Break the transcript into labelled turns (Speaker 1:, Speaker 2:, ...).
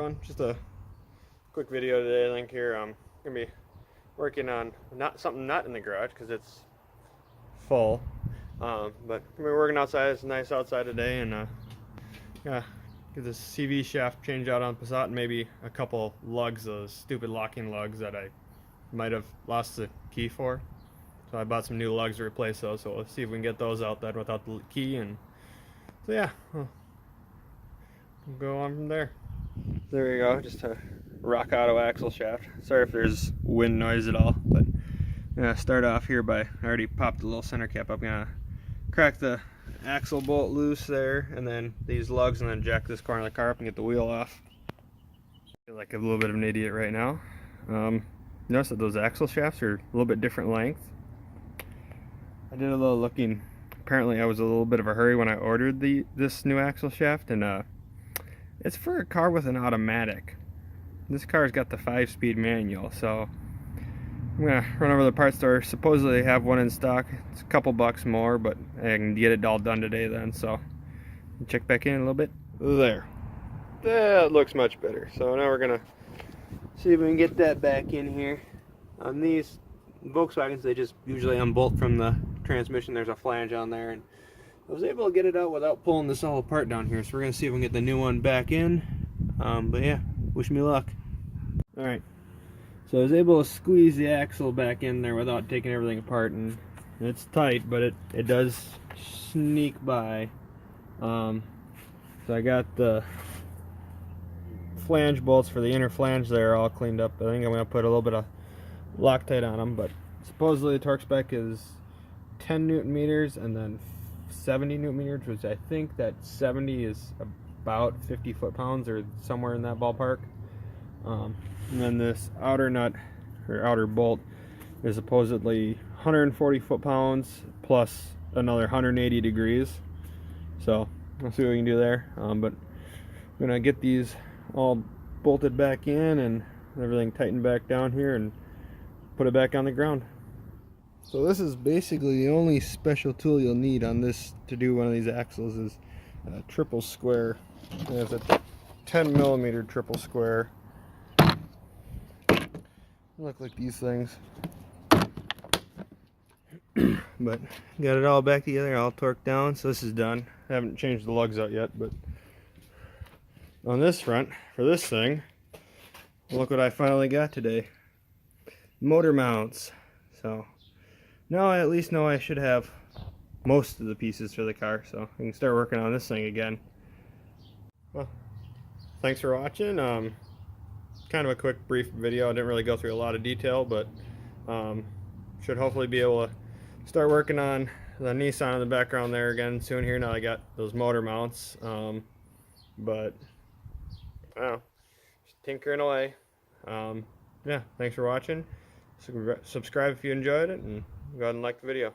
Speaker 1: going? Just a quick video today. I think here I'm gonna be working on not in the garage because it's full, but we're working outside. It's nice outside today, and yeah, get this CV shaft changed out on Passat, and maybe a couple lugs, those stupid locking lugs that I might have lost the key for. So I bought some new lugs to replace those. So let's see if we can get those out then without the key, and so yeah, we'll go on from there. There we go, just a rock auto axle shaft. Sorry if there's wind noise at all, but I'm gonna start off here by, I already popped the little center cap up. I'm gonna crack the axle bolt loose there, and then these lugs, and then jack this corner of the car up and get the wheel off. I feel like a little bit of an idiot right now. Notice that those axle shafts are a little bit different length. I did a little looking. Apparently I was a little bit of a hurry when I ordered this new axle shaft, and it's for a car with an automatic. This car's got the 5-speed manual, so I'm gonna run over to the parts store. Supposedly they have one in stock. It's a couple bucks more, but I can get it all done today then, so check back in a little bit. There. That looks much better. So now we're gonna see if we can get that back in here. On these Volkswagens, they just usually unbolt from the transmission. There's a flange on there, and I was able to get it out without pulling this all apart down here. So we're gonna see if we can get the new one back in. But yeah, wish me luck. All right. So I was able to squeeze the axle back in there without taking everything apart, and it's tight, but it does sneak by. So I got the flange bolts for the inner flange there all cleaned up. I think I'm gonna put a little bit of Loctite on them, but supposedly the torque spec is 10 Newton meters and then 70 Newton meters, which I think that 70 is about 50 foot-pounds or somewhere in that ballpark. And then this outer nut or outer bolt is supposedly 140 foot-pounds plus another 180 degrees. So we'll see what we can do there. But I'm gonna get these all bolted back in and everything tightened back down here and put it back on the ground. So this is basically the only special tool you'll need on this to do one of these axles is a triple square. There's a 10 millimeter triple square. Look like these things. But got it all back together, all torqued down, so this is done. I haven't changed the lugs out yet, but on this front, for this thing, look what I finally got today. Motor mounts. So now I at least know I should have most of the pieces for the car, so I can start working on this thing again. Well, thanks for watching. Kind of a quick brief video. I didn't really go through a lot of detail, but should hopefully be able to start working on the Nissan in the background there again soon here. Now I got those motor mounts, but I don't know, just tinkering away. Yeah, thanks for watching. Subscribe if you enjoyed it, and go ahead and like the video.